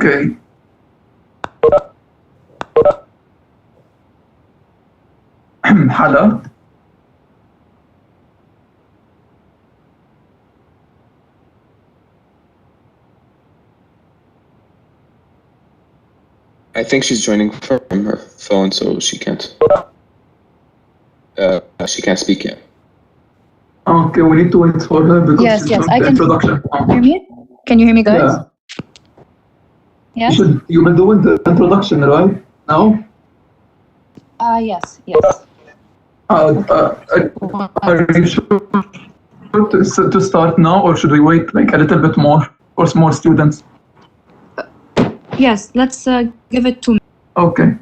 Okay. Hala. I think she's joining from her phone, so she can't speak yet. Okay, we need to wait for her because Yes, she's yes, doing I the can introduction. hear me. Can you hear me, guys? Yeah. Yes. You will do the introduction right now. Yes, yes. Are you sure to start now, or should we wait like a little bit more for more students? Yes, let's give it 2 minutes. Okay.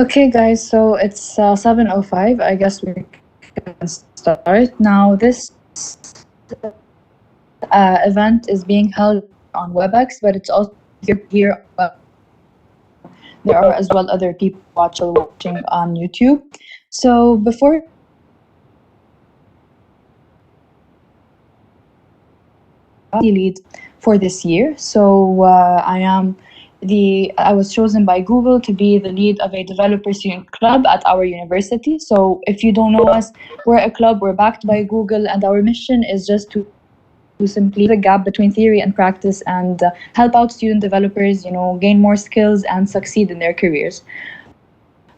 Okay, guys, so it's 7:05. I guess we can start. Now, this event is being held on WebEx, but it's also here. There are as well other people watching on YouTube. So before lead for this year. So I was chosen by Google to be the lead of a developer student club at our university. So if you don't know us, we're a club, we're backed by Google, and our mission is just to simply the gap between theory and practice and help out student developers, gain more skills and succeed in their careers.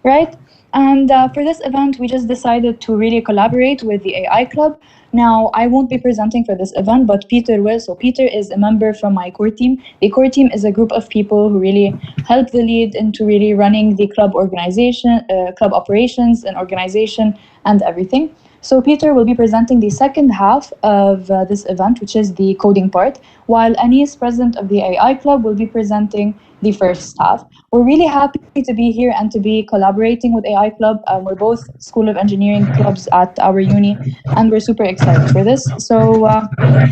Right? And for this event, we just decided to really collaborate with the AI Club. Now, I won't be presenting for this event, but Peter will. So Peter is a member from my core team. The core team is a group of people who really help the lead into really running the club organization, club operations and organization and everything. So Peter will be presenting the second half of this event, which is the coding part, while Anis, president of the AI Club, will be presenting the first half. We're really happy to be here and to be collaborating with AI Club. We're both School of Engineering clubs at our uni, and we're super excited for this. So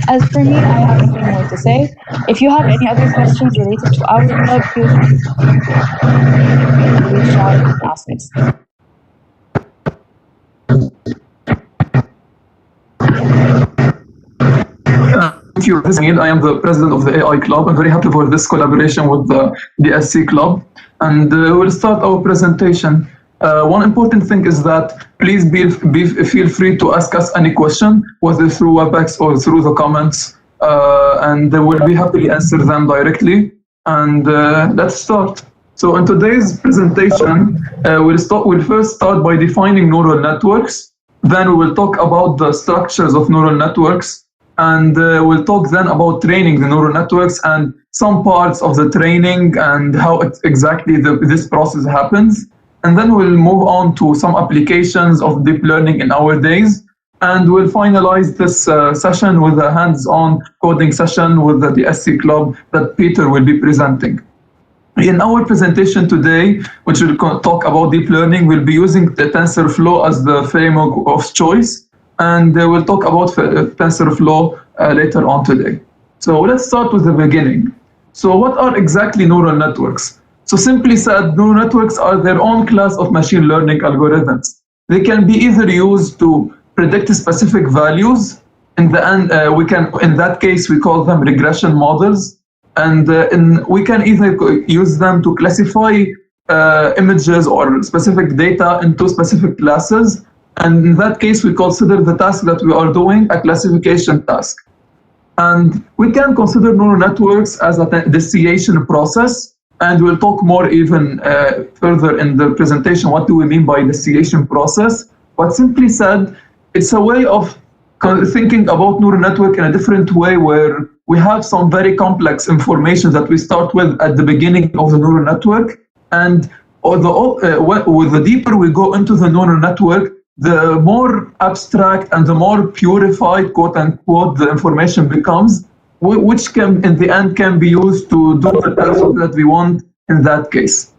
as for me, I have nothing more to say. If you have any other questions related to our club, feel free to reach out and ask us. Thank you, I am the president of the AI Club. I'm very happy for this collaboration with the DSC Club. And we'll start our presentation. One important thing is that please feel free to ask us any question, whether through WebEx or through the comments, and we'll be happy to answer them directly. And let's start. So in today's presentation, we'll first start by defining neural networks. Then we will talk about the structures of neural networks. And we'll talk then about training the neural networks and some parts of the training and how exactly this process happens. And then we'll move on to some applications of deep learning in our days. And we'll finalize this session with a hands-on coding session with the DSC club that Peter will be presenting. In our presentation today, which will talk about deep learning, we'll be using the Tensorflow as the framework of choice. And we'll talk about Tensorflow later on today. So let's start with the beginning. So what are exactly neural networks? So simply said, neural networks are their own class of machine learning algorithms. They can be either used to predict specific values. In the end, in that case, we call them regression models. And we can either use them to classify images or specific data into specific classes. And in that case, we consider the task that we are doing a classification task. And we can consider neural networks as a desciation process. And we'll talk more even further in the presentation, what do we mean by desciation process. But simply said, it's a way of thinking about neural network in a different way, where we have some very complex information that we start with at the beginning of the neural network. And with the deeper we go into the neural network, the more abstract and the more purified, quote unquote, the information becomes, which can, in the end, can be used to do the task that we want in that case.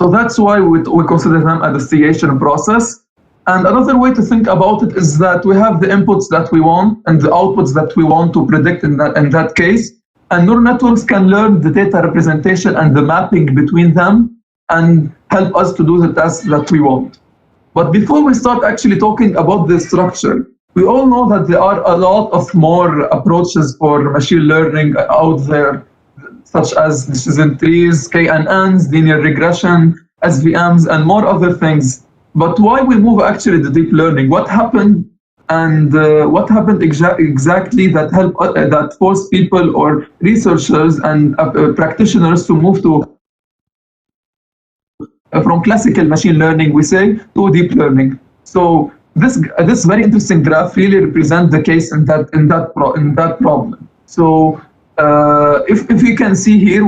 So that's why we consider them a desciation process. And another way to think about it is that we have the inputs that we want and the outputs that we want to predict in that case. And neural networks can learn the data representation and the mapping between them and help us to do the task that we want. But before we start actually talking about the structure, we all know that there are a lot of more approaches for machine learning out there, such as decision trees, KNNs, linear regression, SVMs, and more other things. But why we move actually to deep learning? What happened, and what happened exactly that that forced people or researchers and practitioners to move to from classical machine learning, we say, to deep learning? So this very interesting graph really represents the case in that problem. So if you can see here,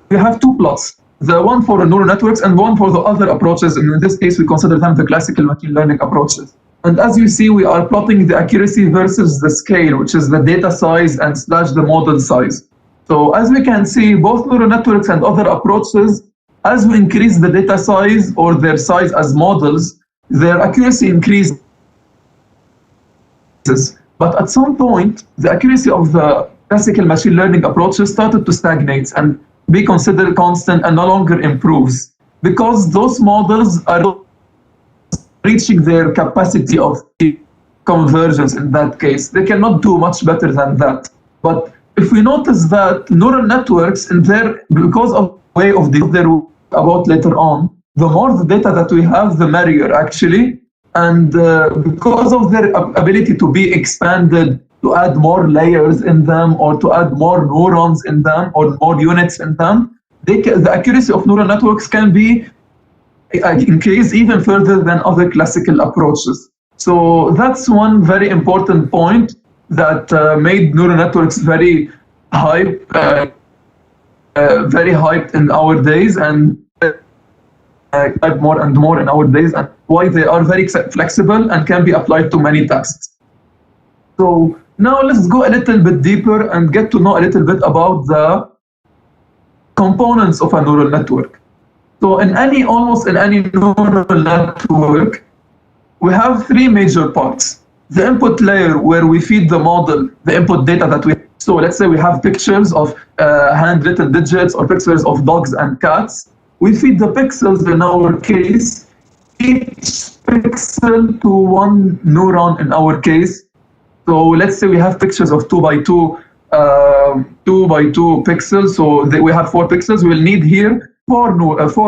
we have two plots. The one for the neural networks and one for the other approaches. And in this case, we consider them the classical machine learning approaches. And as you see, we are plotting the accuracy versus the scale, which is the data size and / the model size. So as we can see, both neural networks and other approaches, as we increase the data size or their size as models, their accuracy increases. But at some point, the accuracy of the classical machine learning approaches started to stagnate and be considered constant and no longer improves, because those models are reaching their capacity of convergence in that case. They cannot do much better than that. But if we notice that neural networks, because of the way of their about later on, the more the data that we have, the merrier actually. And because of their ability to be expanded, to add more layers in them, or to add more neurons in them, or more units in them, the accuracy of neural networks can be increased even further than other classical approaches. So that's one very important point that made neural networks very hyped in our days, and type more and more in our days, and why they are very flexible and can be applied to many tasks. So now let's go a little bit deeper and get to know a little bit about the components of a neural network. So almost in any neural network, we have three major parts. The input layer, where we feed the model the input data that we. So let's say we have pictures of handwritten digits or pictures of dogs and cats. We feed the pixels in our case, each pixel to one neuron in our case. So let's say we have pictures of 2 by 2 pixels. So we have 4 pixels. We will need here four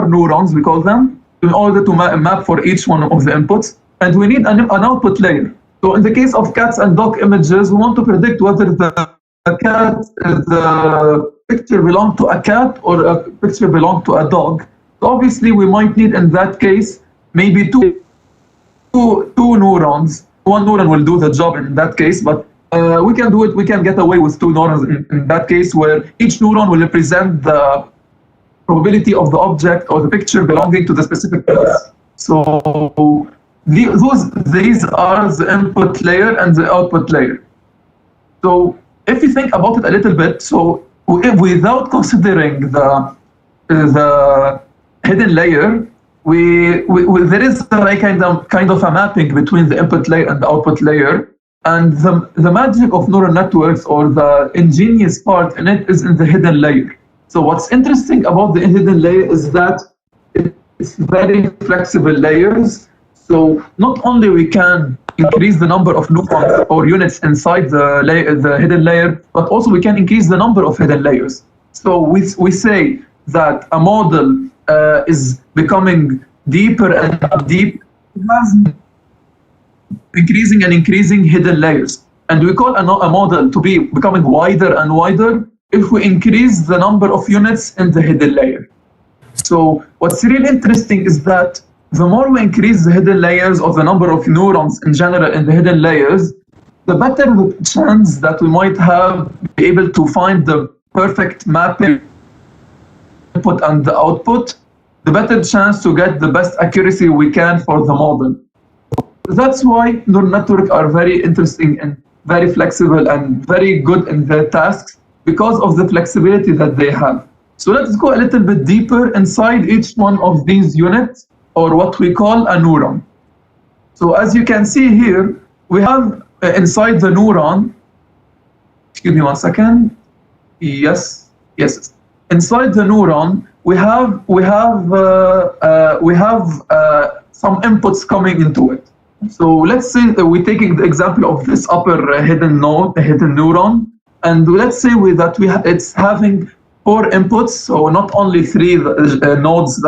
neurons, we call them, in order to map for each one of the inputs. And we need an output layer. So in the case of cats and dog images, we want to predict whether the picture belongs to a cat or a picture belongs to a dog. So obviously, we might need in that case maybe two neurons. One neuron will do the job in that case, but we can do it. We can get away with 2 neurons in that case, where each neuron will represent the probability of the object or the picture belonging to the specific place. So these are the input layer and the output layer. So if you think about it a little bit, so without considering the hidden layer, there is like kind of a mapping between the input layer and the output layer. And the magic of neural networks, or the ingenious part in it, is in the hidden layer. So what's interesting about the hidden layer is that it's very flexible layers. So not only we can increase the number of neurons or units inside the hidden layer, but also we can increase the number of hidden layers. So we say that a model is becoming deeper and deeper, increasing and increasing hidden layers. And we call a model to be becoming wider and wider if we increase the number of units in the hidden layer. So what's really interesting is that the more we increase the hidden layers, or the number of neurons in general in the hidden layers, the better the chance that we might be able to find the perfect mapping input and the output, the better chance to get the best accuracy we can for the model. That's why neural networks are very interesting and very flexible and very good in their tasks, because of the flexibility that they have. So let's go a little bit deeper inside each one of these units, or what we call a neuron. So as you can see here, we have inside the neuron, excuse me 1 second. Yes. Inside the neuron, we have some inputs coming into it. So let's say that we're taking the example of this upper hidden node, the hidden neuron, and let's say it's having 4 inputs. So not only 3 nodes,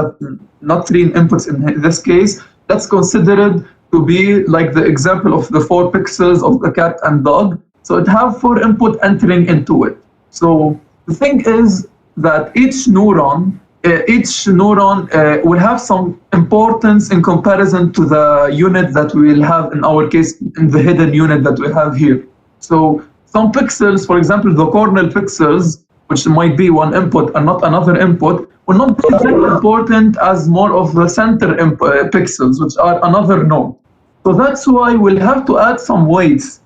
not 3 inputs in this case. That's considered to be like the example of the 4 pixels of the cat and dog. So it have 4 input entering into it. So the thing is that each neuron will have some importance in comparison to the unit that we will have in our case, in the hidden unit that we have here. So some pixels, for example, the cornel pixels, which might be 1 input and not another input, will not be that important as more of the center pixels, which are another node. So that's why we'll have to add some weights.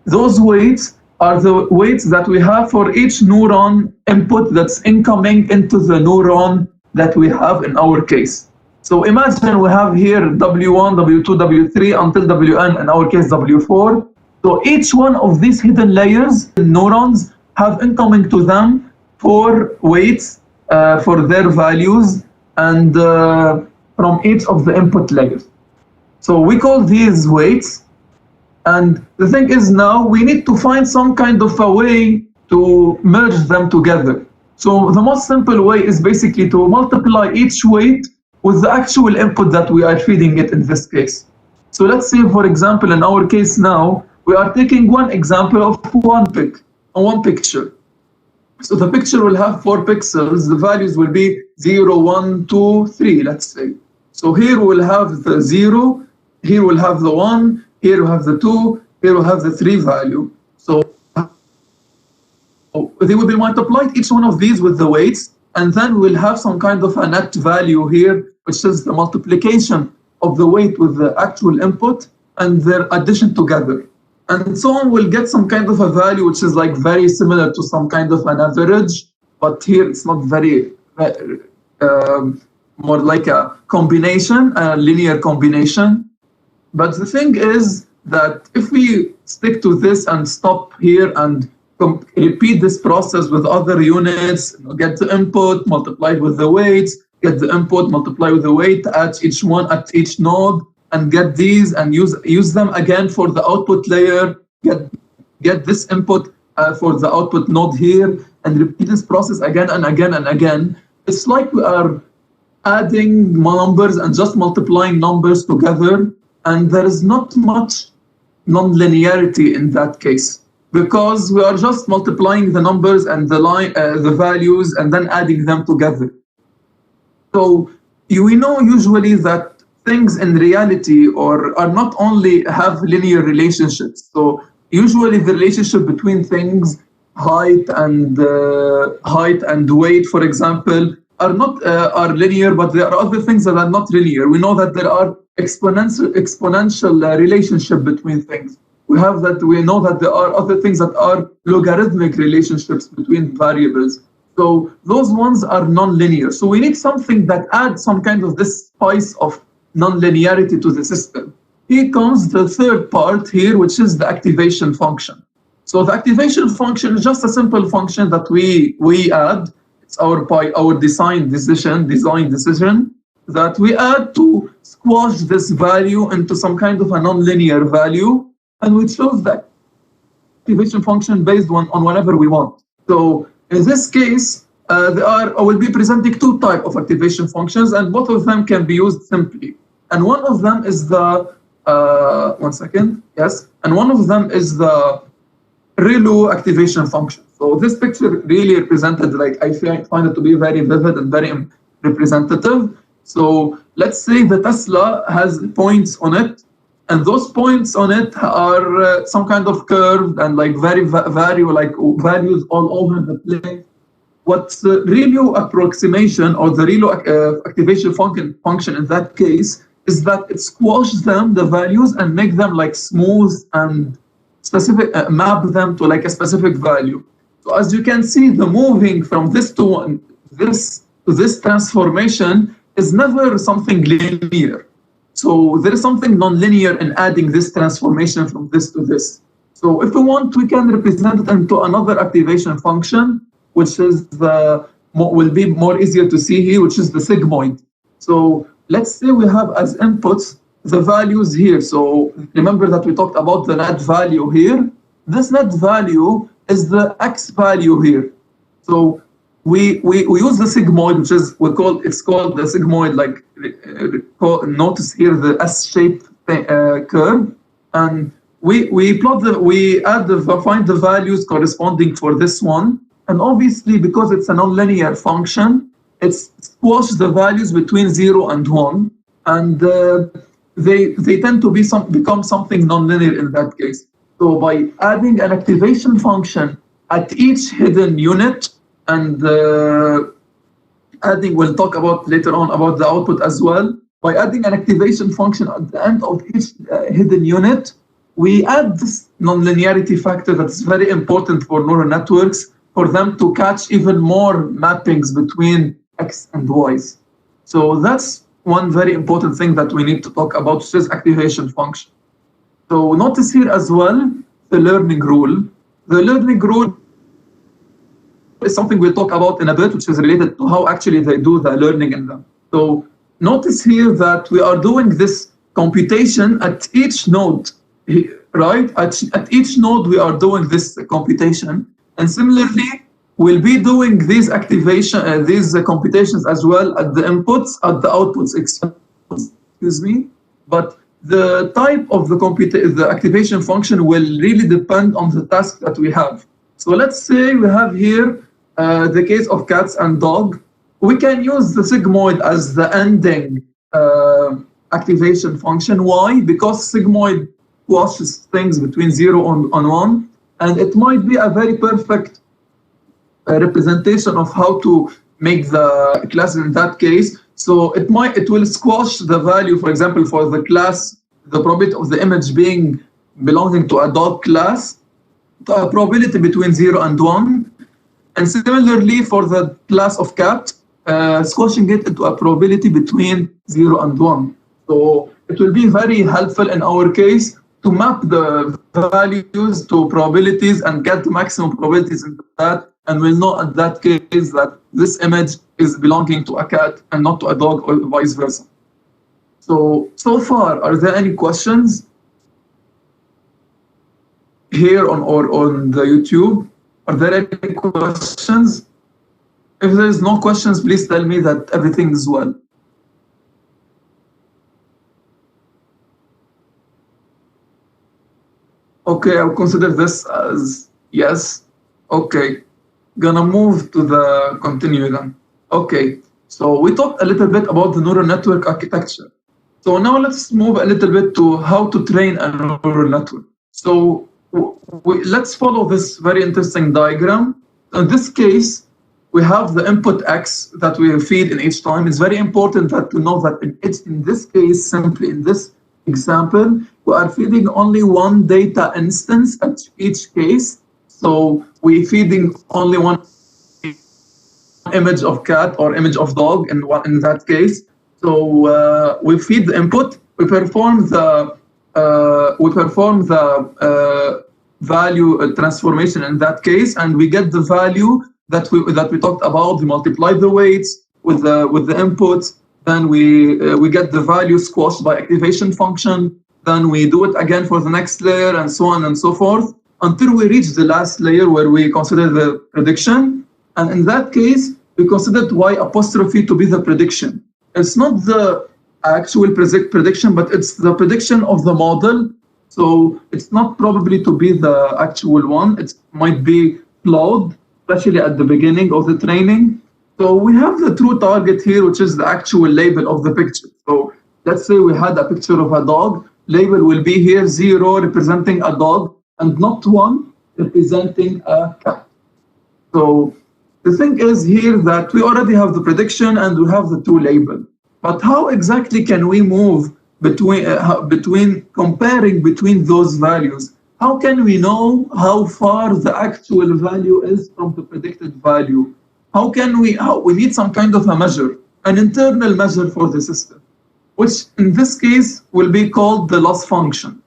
Those weights are the weights that we have for each neuron input that's incoming into the neuron that we have in our case. So imagine we have here W1, W2, W3 until Wn, in our case W4. So each one of these hidden layers, neurons, have incoming to them 4 weights for their values, and from each of the input layers. So we call these weights. And the thing is, now we need to find some kind of a way to merge them together. So the most simple way is basically to multiply each weight with the actual input that we are feeding it in this case. So let's say, for example, in our case now, we are taking one example of one picture. So the picture will have 4 pixels. The values will be 0, 1, 2, 3, let's say. So here we'll have the 0, here we'll have the 1, here we have the 2, here we have the 3 value. So they will be multiplied, each one of these, with the weights, and then we'll have some kind of a net value here, which is the multiplication of the weight with the actual input and their addition together. And so on, we'll get some kind of a value which is like very similar to some kind of an average, but here it's not very, more like a combination, a linear combination. But the thing is that if we stick to this and stop here and repeat this process with other units, get the input, multiply with the weights, get the input, multiply with the weight at each one, at each node, and get these and use them again for the output layer, get this input for the output node here, and repeat this process again and again and again. It's like we are adding numbers and just multiplying numbers together, and there is not much non-linearity in that case, because we are just multiplying the numbers and the values and then adding them together. So we know usually that things in reality are not only have linear relationships. So usually the relationship between things, height and weight, for example, are not are linear, but there are other things that are not linear. We know that there are exponential relationship between things. We know that there are other things that are logarithmic relationships between variables. So those ones are non-linear. So we need something that adds some kind of this spice of non-linearity to the system. Here comes the third part here, which is the activation function. So the activation function is just a simple function that we add. It's our design decision that we add to squash this value into some kind of a non-linear value, and we choose the activation function based on whatever we want. So in this case, I will be presenting two types of activation functions, and both of them can be used simply. And one of them is the and one of them is the LAU activation function. So this picture really represented, like, I find it to be very vivid and very representative. So let's say the Tesla has points on it, and those points on it are some kind of curved and like values all over the place. What's the LAU approximation or the LAU activation function in that case is that it squashes them, the values, and make them like smooth and specific, map them to like a specific value. So as you can see, the moving from this to this transformation is never something linear. So there is something non-linear in adding this transformation from this to this. So if we want, we can represent it into another activation function, which is will be more easier to see here, which is the sigmoid. So let's say we have as inputs the values here. So remember that we talked about the net value here. This net value is the x value here. So we use the sigmoid, which is it's called the sigmoid. Like notice here the S-shaped curve, and we find the values corresponding for this one. And obviously, because it's a nonlinear function, it squashes the values between 0 and 1, and they tend to become something nonlinear in that case. So by adding an activation function at each hidden unit, and we'll talk about later on about the output as well. By adding an activation function at the end of each hidden unit, we add this nonlinearity factor that's very important for neural networks, for them to catch even more mappings between X and Y's. So that's one very important thing that we need to talk about, which is activation function. So notice here as well the learning rule. The learning rule is something we'll talk about in a bit, which is related to how actually they do the learning in them. So notice here that we are doing this computation at each node, right? At each node we are doing this computation. And similarly, we'll be doing these computations as well at the inputs, at the outputs, excuse me. But the type of the activation function will really depend on the task that we have. So let's say we have here the case of cats and dog. We can use the sigmoid as the ending activation function. Why? Because sigmoid squashes things between 0 and 1. And it might be a very perfect representation of how to make the class in that case. So it will squash the value, for example, for the class, the probability of the image belonging to a dog class, the probability between 0 and 1. And similarly for the class of cat, squashing it into a probability between 0 and 1. So it will be very helpful in our case to map the values to probabilities and get the maximum probabilities into that, and we'll know at that case that this image is belonging to a cat and not to a dog, or vice versa. So far, are there any questions here on the YouTube? Are there any questions? If there is no questions, please tell me that everything is well. Okay, I'll consider this as yes. Okay, gonna move to the continue then. Okay, so we talked a little bit about the neural network architecture. So now let's move a little bit to how to train a neural network. So let's follow this very interesting diagram. In this case, we have the input X that we feed in each time. It's very important to know that in this case, simply in this example, we are feeding only one data instance at each case. So we're feeding only one image of cat or image of dog in that case. So we feed the input, we perform the value transformation in that case, and we get the value that we talked about. We multiply the weights with the inputs, then we get the value squashed by activation function. Then we do it again for the next layer, and so on and so forth, until we reach the last layer where we consider the prediction. And in that case, we considered Y apostrophe to be the prediction. It's not the actual prediction, but it's the prediction of the model. So it's not probably to be the actual one. It might be flawed, especially at the beginning of the training. So we have the true target here, which is the actual label of the picture. So let's say we had a picture of a dog. Label will be here 0 representing a dog and not 1 representing a cat. So the thing is here that we already have the prediction and we have the true label. But how exactly can we move between comparing between those values? How can we know how far the actual value is from the predicted value? How we need some kind of a measure, an internal measure for the system, which in this case will be called the loss function.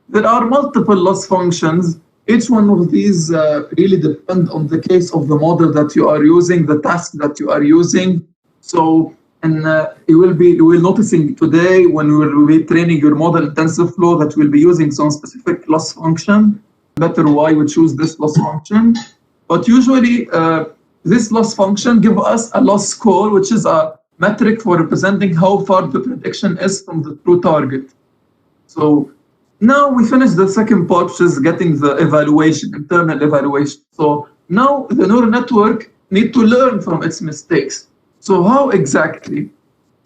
There are multiple loss functions. Each one of these really depend on the case of the model that you are using, the task that you are using. So, and you will noticing today when we will be training your model in TensorFlow that we'll be using some specific loss function. Better why we choose this loss function. But usually this loss function gives us a loss score, which is a metric for representing how far the prediction is from the true target. So now we finish the second part, which is getting the evaluation, internal evaluation. So now the neural network needs to learn from its mistakes. So how exactly?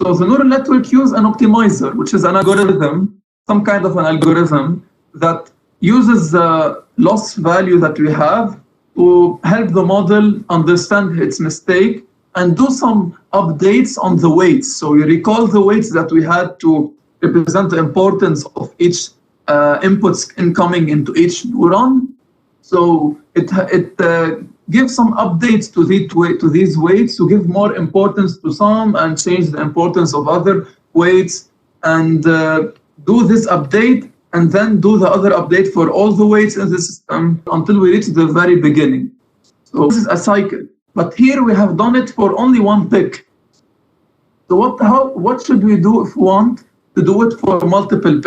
So the neural network uses an optimizer, which is an algorithm, some kind of an algorithm that uses the loss value that we have to help the model understand its mistake and do some updates on the weights. So you recall the weights that we had to represent the importance of each inputs incoming into each neuron. So it gives some updates to these weights to give more importance to some and change the importance of other weights, and do this update and then do the other update for all the weights in the system until we reach the very beginning. So this is a cycle. But here we have done it for only one pick. So what should we do if we want to do it for multiple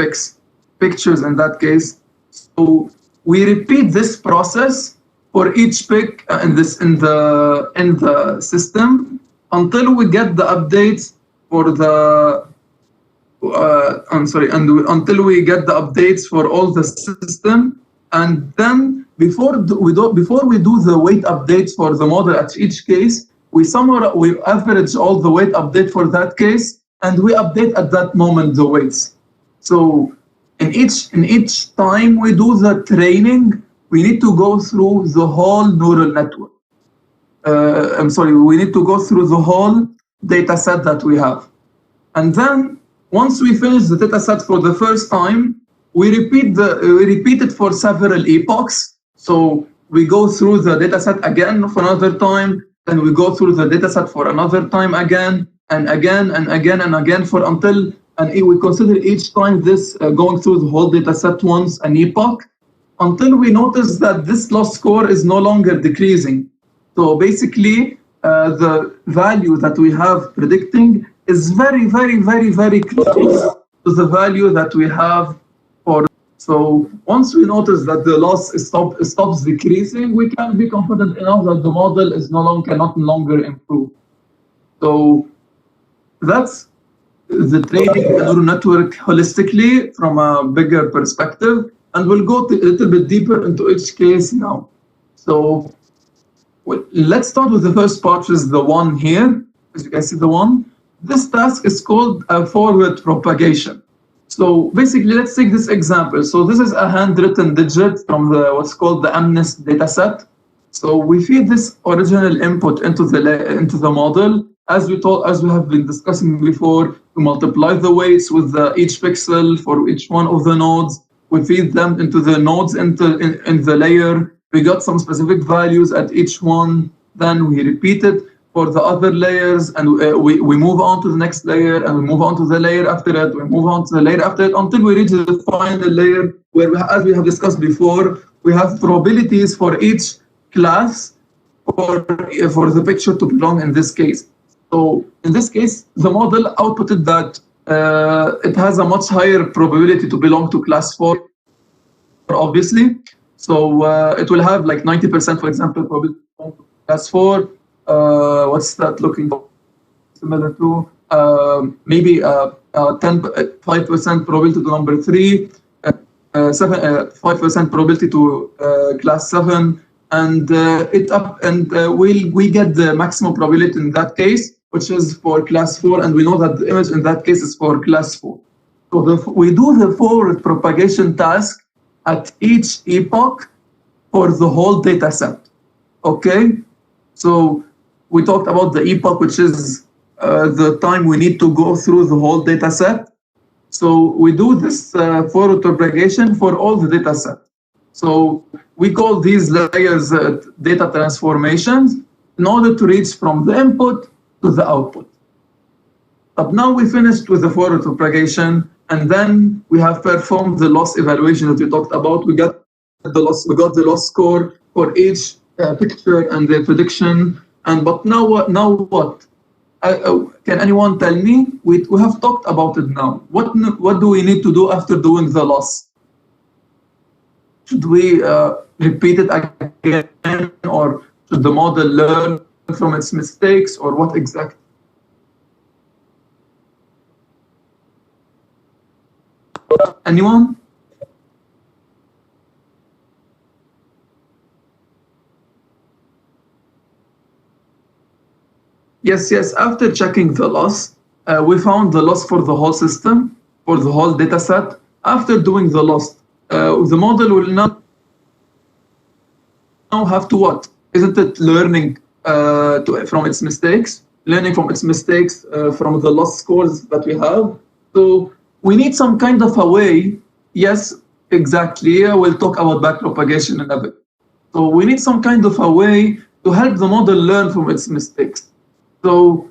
pictures in that case? So we repeat this process for each pick in the system until we get the updates for the until we get the updates for all the system, and then before we do the weight updates for the model at each case, we average all the weight update for that case, and we update at that moment the weights. So in each time we do the training, we need to go through the whole neural network. We need to go through the whole data set that we have. And then once we finish the data set for the first time, we repeat it for several epochs. So we go through the data set again for another time, then we go through the data set for another time again, and again, and again, and again, and we consider each time this going through the whole data set once an epoch, until we notice that this loss score is no longer decreasing. So basically, the value that we have predicting is very, very, very, very close to the value that we have for. So once we notice that the loss stops decreasing, we can be confident enough that the model cannot longer improve. So that's the training the neural network holistically from a bigger perspective, and we'll go a little bit deeper into each case now. So let's start with the first part, which is the one here. As you can see, the one. This task is called a forward propagation. So basically, let's take this example. So this is a handwritten digit from the what's called the MNIST dataset. So we feed this original input into the model. As we have been discussing before, we multiply the weights with each pixel for each one of the nodes. We feed them into the nodes in the layer. We got some specific values at each one. Then we repeat it for the other layers, and we move on to the next layer, and we move on to the layer after it. We move on to the layer after it until we reach the final layer, where, as we have discussed before, we have probabilities for each class for the picture to belong in this case. So in this case, the model outputted that it has a much higher probability to belong to class 4, obviously. So it will have like 90%, for example, probability to belong to class 4. What's that looking for? Similar to maybe 5% probability to number 3, 5% probability to class 7, and we get the maximum probability in that case, which is for class 4, and we know that the image in that case is for class 4. So we do the forward propagation task at each epoch for the whole data set. Okay, so we talked about the epoch, which is the time we need to go through the whole data set. So we do this forward propagation for all the data set. So we call these layers data transformations in order to reach from the input to the output. But now we finished with the forward propagation, and then we have performed the loss evaluation that we talked about. We got the loss score for each picture and the prediction. But now what? Can anyone tell me? We have talked about it now. What do we need to do after doing the loss? Should we repeat it again, or should the model learn from its mistakes, or what exactly? Anyone? Yes. After checking the loss, we found the loss for the whole system, for the whole data set. After doing the loss, the model will now have to what? Isn't it learning from its mistakes? Learning from its mistakes from the loss scores that we have. So we need some kind of a way. Yes, exactly. We'll talk about backpropagation in a bit. So we need some kind of a way to help the model learn from its mistakes. So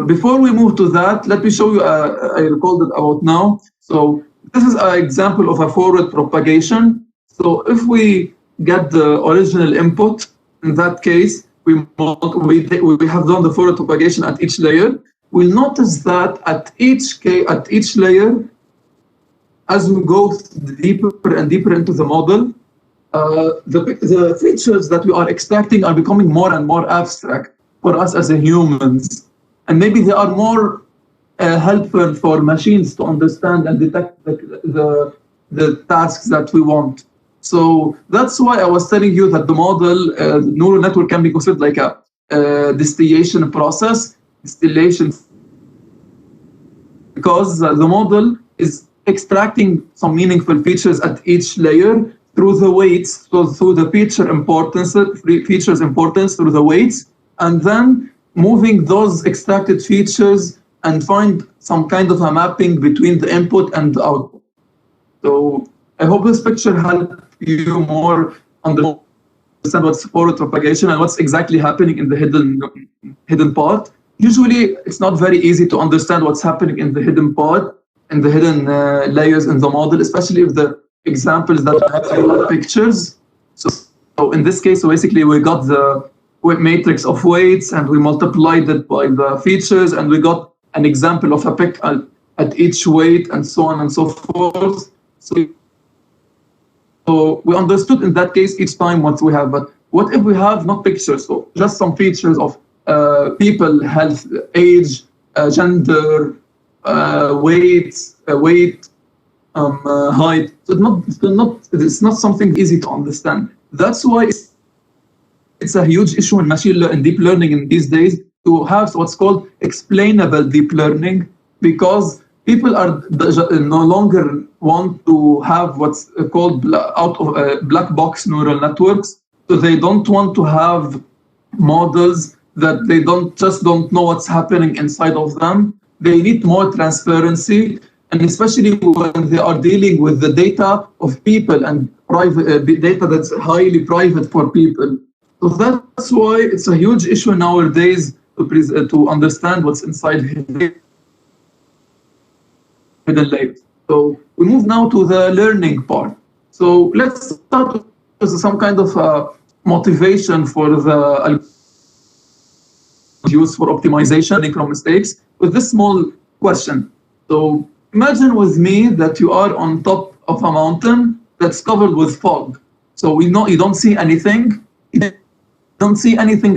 before we move to that, let me show you, I recalled it about now. So this is an example of a forward propagation. So if we get the original input, in that case, we have done the forward propagation at each layer. We'll notice that at each layer, as we go deeper and deeper into the model, the features that we are extracting are becoming more and more abstract for us as humans. And maybe they are more helpful for machines to understand and detect the tasks that we want. So that's why I was telling you that the model, neural network, can be considered like a distillation process, because the model is extracting some meaningful features at each layer through the weights, so through the features importance through the weights, and then moving those extracted features and find some kind of a mapping between the input and the output. So I hope this picture helped you more understand what's forward propagation and what's exactly happening in the hidden part. Usually, it's not very easy to understand what's happening in the hidden part and the hidden layers in the model, especially if the examples that have pictures. So in this case, basically, we got the matrix of weights and we multiplied it by the features, and we got an example of a pick at each weight, and so on and so forth. So we understood in that case each time what we have. But what if we have not pictures, so just some features of people, health, age, gender, weight, height? So it's not something easy to understand. That's why it's a huge issue in deep learning in these days to have what's called explainable deep learning, because people are no longer want to have what's called black box neural networks. So they don't want to have models that they don't know what's happening inside of them. They need more transparency, and especially when they are dealing with the data of people and private data that's highly private for people. So that's why it's a huge issue nowadays to understand what's inside hidden layers. So we move now to the learning part. So let's start with some kind of motivation for the use for optimization, learning from mistakes, with this small question. So imagine with me that you are on top of a mountain that's covered with fog. So we know you don't see anything,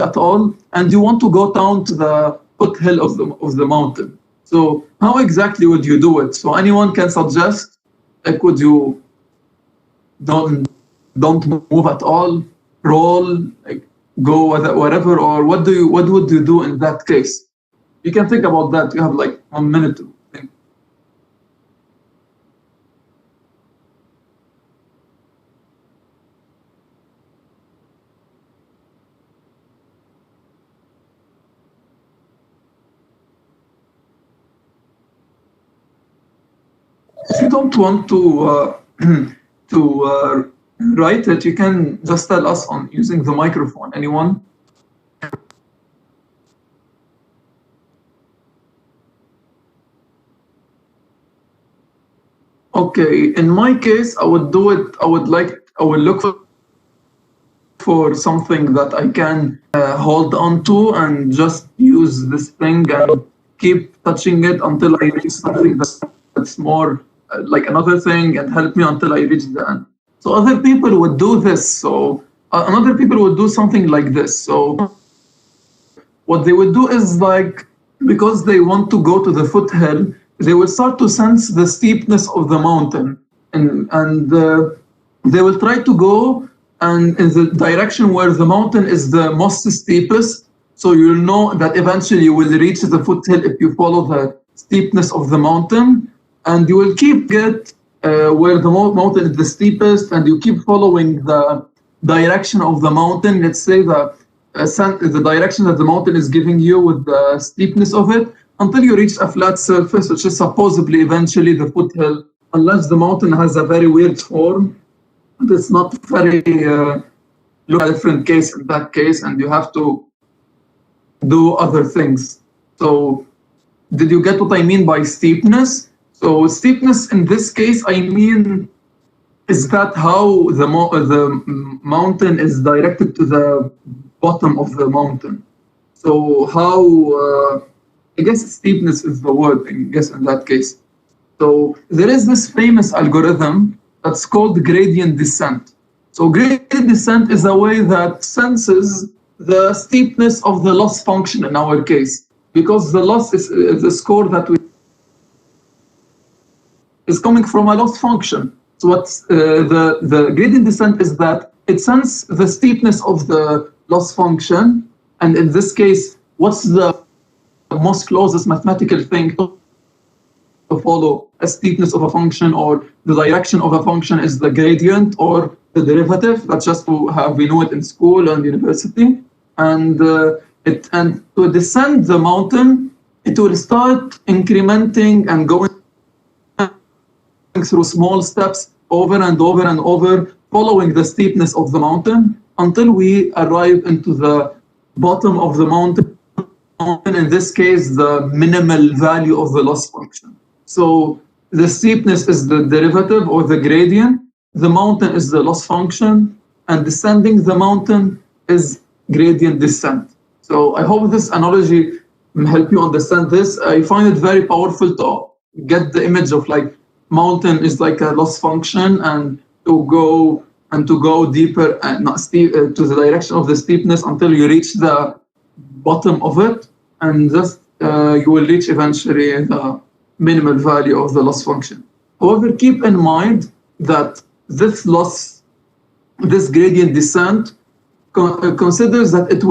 at all, and you want to go down to the foothill of the mountain. So how exactly would you do it? So anyone can suggest, like, would you don't move at all, roll, like go whatever, or what would you do in that case? You can think about that. You have like 1 minute to think. If you don't want to write it, you can just tell us on using the microphone. Anyone? Okay, in my case, I would do it. I would look for something that I can hold on to and just use this thing and keep touching it until I reach something that's more like another thing and help me until I reach the end. So other people would do this. So another people would do something like this. So what they would do is, like, because they want to go to the foothill, they will start to sense the steepness of the mountain, and they will try to go and in the direction where the mountain is the most steepest. So you'll know that eventually you will reach the foothill if you follow the steepness of the mountain, and you will keep where the mountain is the steepest, and you keep following the direction of the mountain. Let's say the direction that the mountain is giving you with the steepness of it, until you reach a flat surface, which is supposedly eventually the foothill, unless the mountain has a very weird form. It's not very look at a different case in that case, and you have to do other things. So did you get what I mean by steepness? So steepness in this case, I mean, is that how the mountain is directed to the bottom of the mountain? So how, I guess steepness is the word, I guess, in that case. So there is this famous algorithm that's called gradient descent. So gradient descent is a way that senses the steepness of the loss function in our case, because the loss is the score that we is coming from a loss function. So what's the gradient descent is that it senses the steepness of the loss function, and in this case, what's the most closest mathematical thing to follow a steepness of a function, or the direction of a function is the gradient or the derivative. That's just how we know it in school and university. And to descend the mountain, it will start incrementing and going through small steps over and over and over, following the steepness of the mountain until we arrive into the bottom of the mountain. In this case, the minimal value of the loss function. So the steepness is the derivative or the gradient, the mountain is the loss function, and descending the mountain is gradient descent. So I hope this analogy will help you understand this. I find it very powerful to get the image of, like, mountain is like a loss function, and to go deeper and not steep to the direction of the steepness until you reach the bottom of it, and just you will reach eventually the minimal value of the loss function. However, keep in mind that this gradient descent considers that it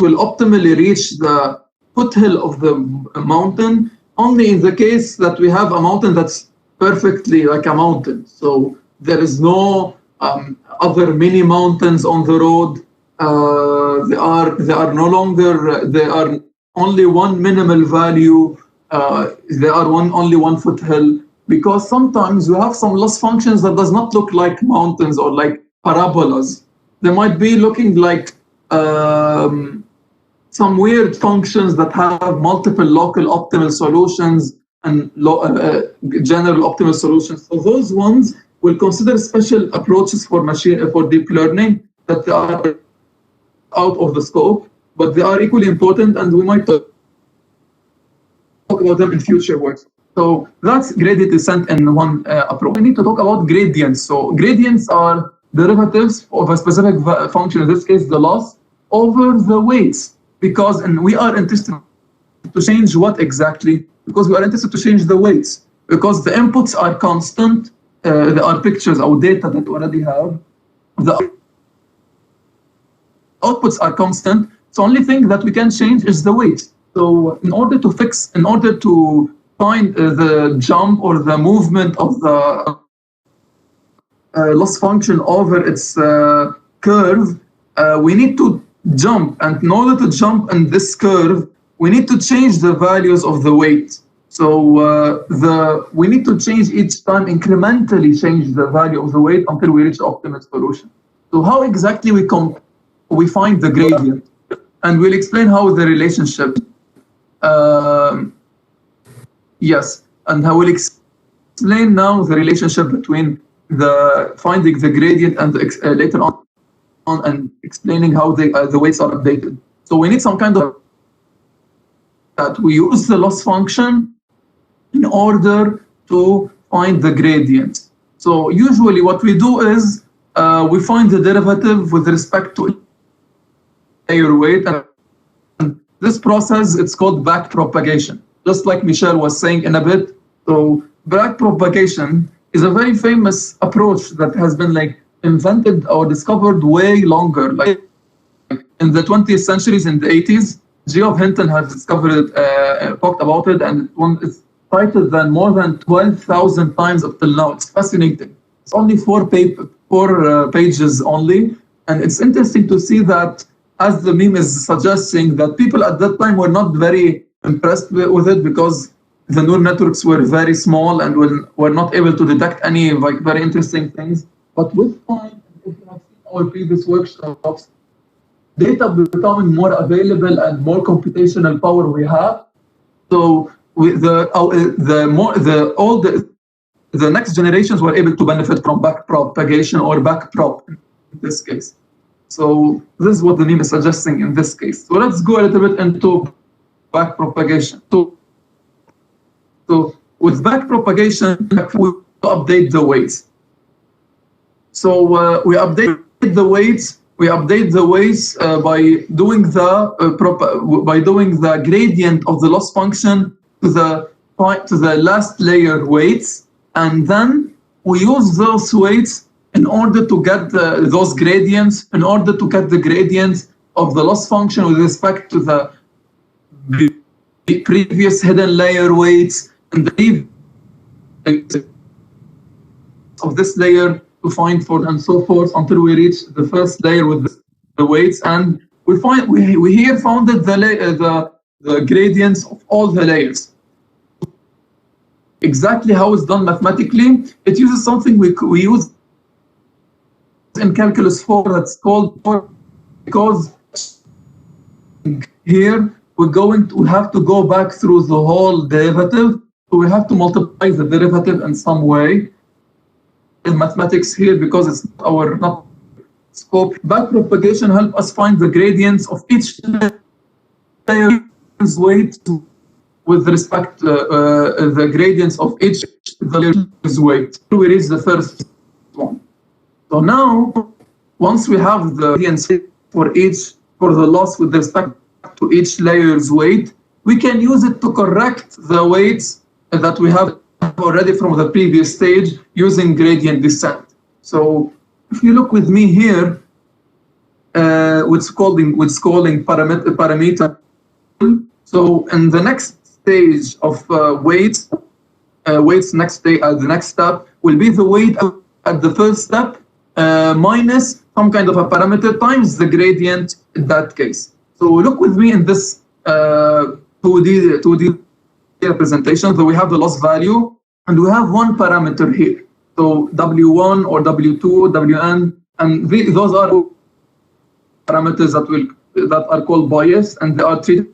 will optimally reach the foothill of the mountain only in the case that we have a mountain that's perfectly like a mountain. So there is no other mini mountains on the road. They are no longer, they are only one minimal value. They are only one foothill, because sometimes you have some loss functions that does not look like mountains or like parabolas. They might be looking like some weird functions that have multiple local optimal solutions and general optimal solutions. So those ones will consider special approaches for deep learning that are out of the scope, but they are equally important, and we might talk about them in future works. So that's gradient descent in one approach. We need to talk about gradients. So gradients are derivatives of a specific function, in this case the loss, over the weights. Because, and we are interested to change what exactly? Because we are interested to change the weights. Because the inputs are constant, there are pictures or data that we already have. The outputs are constant. So only thing that we can change is the weight. So in order to find the jump or the movement of the loss function over its curve, we need to jump, and in order to jump in this curve, we need to change the values of the weight. So we need to change each time, incrementally change the value of the weight until we reach the optimal solution. So how exactly we find the gradient? And we'll explain how the relationship. Yes, and I will explain now the relationship between the finding the gradient and later on and explaining how the weights are updated. So we need some kind of that we use the loss function in order to find the gradient. So usually what we do is we find the derivative with respect to layer weight, and this process, it's called back propagation. Just like Michel was saying in a bit. So back propagation is a very famous approach that has been like invented or discovered way longer. Like in the 20th centuries, in the 80s, Geoff Hinton has discovered it, talked about it, and it's cited than more than 12,000 times up till now. It's fascinating. It's only four pages only, and it's interesting to see that, as the meme is suggesting, that people at that time were not very impressed with it because the neural networks were very small and were not able to detect any like very interesting things. But with time, if you have seen our previous workshops, data becoming more available and more computational power we have. So with the next generations were able to benefit from back propagation or back prop in this case. So this is what the meme is suggesting in this case. So let's go a little bit into back propagation. So with back propagation, we update the weights. So we update the weights. We update the weights by doing the gradient of the loss function to the last layer weights, and then we use those weights in order to get those gradients, in order to get the gradients of the loss function with respect to the previous hidden layer weights and the of this layer to find for and so forth until we reach the first layer with the weights, and we here founded the gradients of all the layers. Exactly how it's done mathematically, it uses something we use in calculus 4 that's called, because here we have to go back through the whole derivative, so we have to multiply the derivative in some way in mathematics here because it's not scope. Back propagation helps us find the gradients of each layer's weight with respect to the gradients of each layer's weight. We reach the first one. So now, once we have the gradients for the loss with respect to each layer's weight, we can use it to correct the weights that we have already from the previous stage using gradient descent. So if you look with me here, with calling parameter. So in the next stage of weights next day the next step will be the weight at the first step minus some kind of a parameter times the gradient in that case. So look with me in this 2D representation. So we have the loss value and we have one parameter here. So W1 or W2, Wn, and those are parameters that are called bias, and they are treated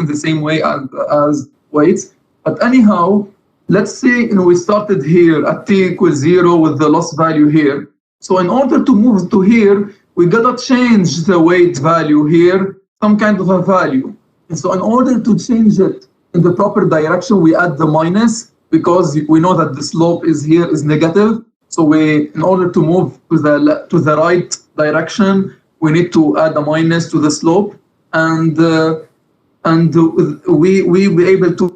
in the same way as weights. But anyhow, let's say we started here at t equals 0 with the loss value here. So in order to move to here, we gotta change the weight value here, some kind of a value. And so in order to change it in the proper direction, we add the minus, because we know that the slope is here is negative. So in order to move to the right direction, we need to add a minus to the slope, and we be able to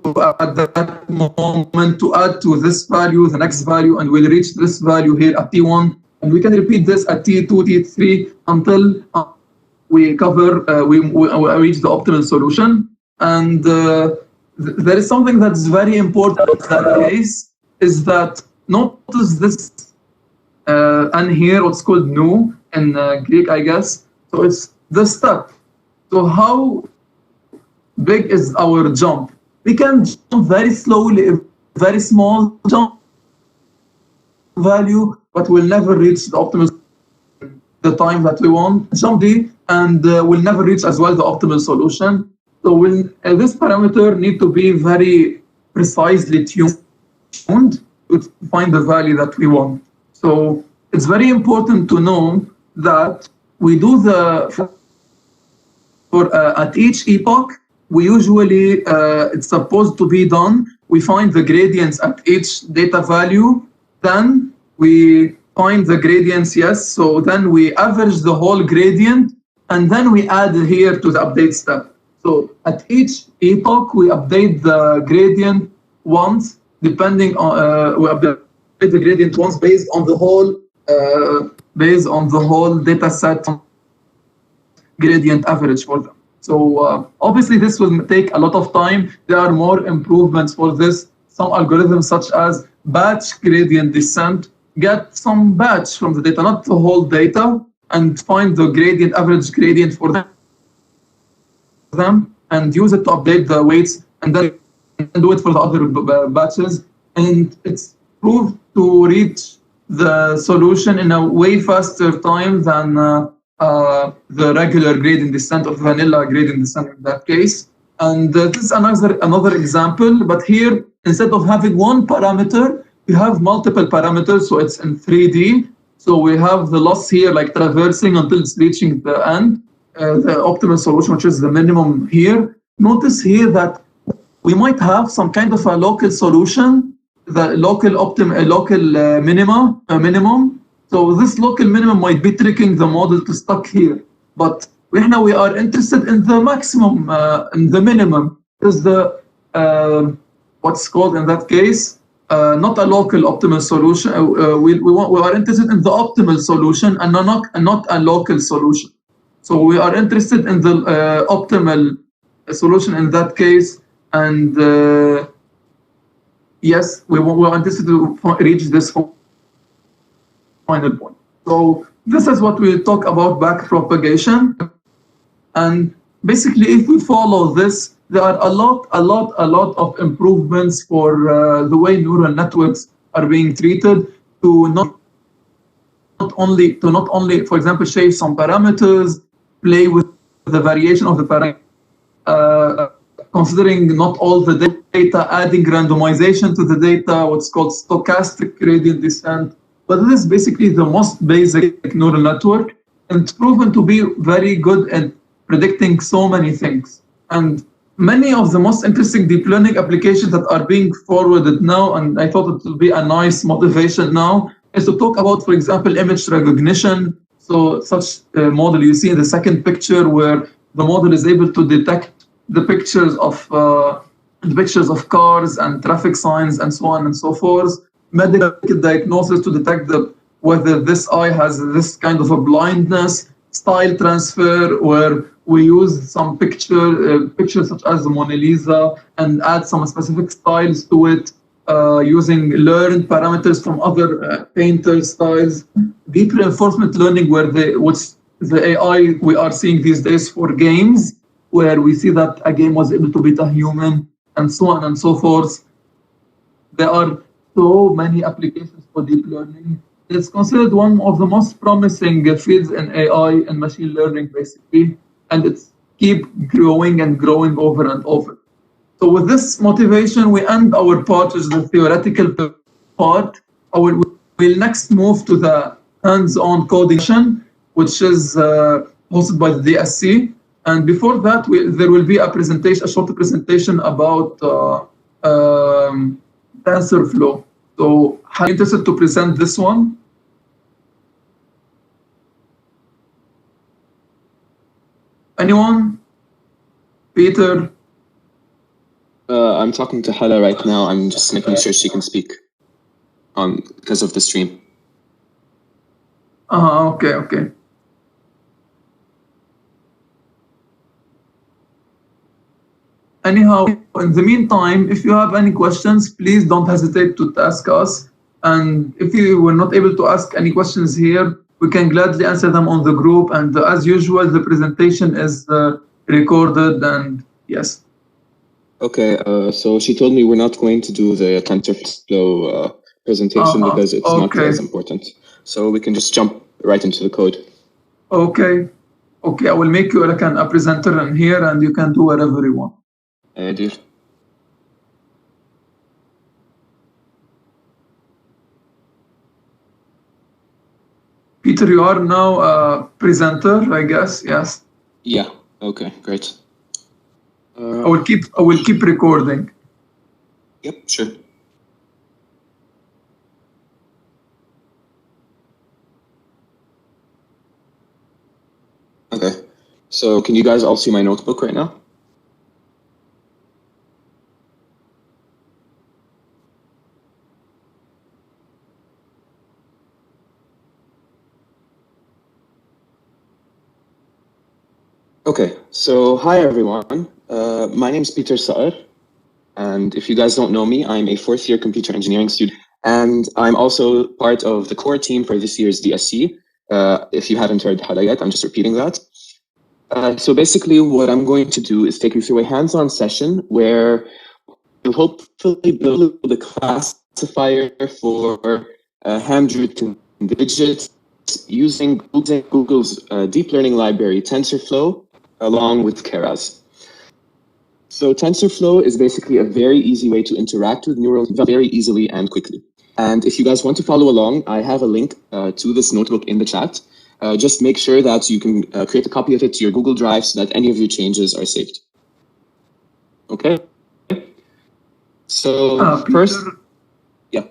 at that moment to add to this value the next value, and we'll reach this value here at t1, and we can repeat this at t2, t3 until we cover we reach the optimal solution. And there is something that's very important in that case, is that notice this and here what's called nu in Greek, I guess. So it's the step. So how big is our jump? We can jump very slowly, very small jump value, but we'll never reach the optimal the time that we want. Jump D, and we'll never reach as well the optimal solution. So this parameter need to be very precisely tuned to find the value that we want. So it's very important to know that we do at each epoch, we usually, it's supposed to be done, we find the gradients at each data value, then we find the gradients, yes, so then we average the whole gradient, and then we add here to the update step. So at each epoch, we update the gradient once, depending on, we update the gradient once based on the whole data set gradient average for them. So obviously this will take a lot of time. There are more improvements for this. Some algorithms such as batch gradient descent get some batch from the data, not the whole data, and find the gradient, average gradient for them, and use it to update the weights, and then do it for the other batches. And it's proved to reach the solution in a way faster time than the regular gradient descent or vanilla gradient descent in that case. And this is another example, but here, instead of having one parameter, we have multiple parameters, so it's in 3D. So we have the loss here, like traversing until it's reaching the end, the optimal solution, which is the minimum here. Notice here that we might have some kind of a local solution, the local minimum. So this local minimum might be tricking the model to stuck here. But now we are interested in the maximum, in the minimum. Is the what's called in that case not a local optimal solution. We are interested in the optimal solution and not a local solution. So we are interested in the optimal solution in that case, and yes, we are interested to reach this final point. So this is what we talk about backpropagation. And basically, if we follow this, there are a lot of improvements for the way neural networks are being treated to not only, for example, shave some parameters, play with the variation of the parameters, considering not all the data, adding randomization to the data, what's called stochastic gradient descent. But this is basically the most basic neural network, and it's proven to be very good at predicting so many things. And many of the most interesting deep learning applications that are being forwarded now, and I thought it would be a nice motivation now, is to talk about, for example, image recognition. So such a model you see in the second picture, where the model is able to detect the pictures of cars and traffic signs and so on and so forth. Medical diagnosis to detect whether this eye has this kind of a blindness, style transfer, where we use some pictures such as the Mona Lisa and add some specific styles to it using learned parameters from other painter styles. Deep reinforcement learning, what's the AI we are seeing these days for games, where we see that a game was able to beat a human, and so on and so forth. There are so many applications for deep learning. It's considered one of the most promising fields in AI and machine learning, basically, and it's keep growing and growing over and over. So with this motivation, we end our part, which is the theoretical part. We'll next move to the hands-on coding session, which is hosted by the DSC. And before that, there will be a short presentation about Tensorflow. So I'm interested to present this one. Anyone? Peter? I'm talking to Hala right now. I'm just making sure she can speak because of the stream. Okay. Anyhow, in the meantime, if you have any questions, please don't hesitate to ask us. And if you were not able to ask any questions here, we can gladly answer them on the group. And as usual, the presentation is recorded, and yes. Okay, so she told me we're not going to do the TensorFlow presentation because it's not as important. So we can just jump right into the code. Okay, I will make you like a presenter in here, and you can do whatever you want. Deal. Peter, you are now a presenter, I guess. Yes. Yeah. Okay. Great. I will keep recording. Yep. Sure. Okay. So can you guys all see my notebook right now? Okay, so hi everyone. My name is Peter Saar, and if you guys don't know me, I'm a fourth-year computer engineering student, and I'm also part of the core team for this year's DSC. If you haven't heard Hala yet, I'm just repeating that. So basically what I'm going to do is take you through a hands-on session where we'll hopefully build the classifier for handwritten digits using Google's deep learning library TensorFlow along with Keras. So TensorFlow is basically a very easy way to interact with neural very easily and quickly. And if you guys want to follow along, I have a link to this notebook in the chat. Just make sure that you can create a copy of it to your Google Drive so that any of your changes are saved. Okay? So first, Peter, yeah.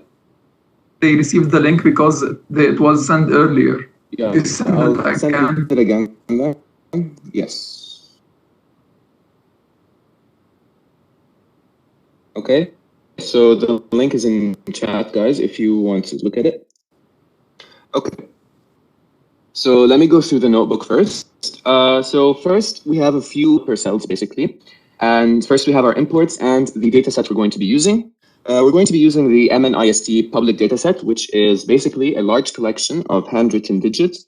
They received the link because it was sent earlier. Yeah, I'll send it again. Yes. Okay, so the link is in chat, guys, if you want to look at it. Okay. So let me go through the notebook first. So first, we have a few per cells, basically. And first, we have our imports and the dataset we're going to be using. We're going to be using the MNIST public dataset, which is basically a large collection of handwritten digits,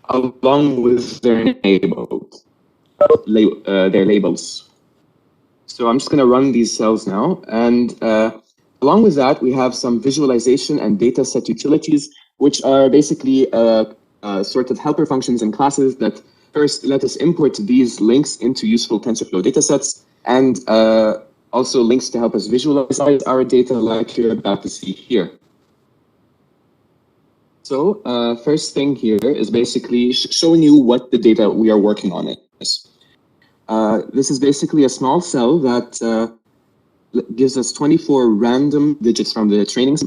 along with their labels. So I'm just going to run these cells now. And along with that, we have some visualization and dataset utilities, which are basically sort of helper functions and classes that first let us import these links into useful TensorFlow datasets, and also links to help us visualize our data like you're about to see here. So first thing here is basically showing you what the data we are working on is. This is basically a small cell that gives us 24 random digits from the training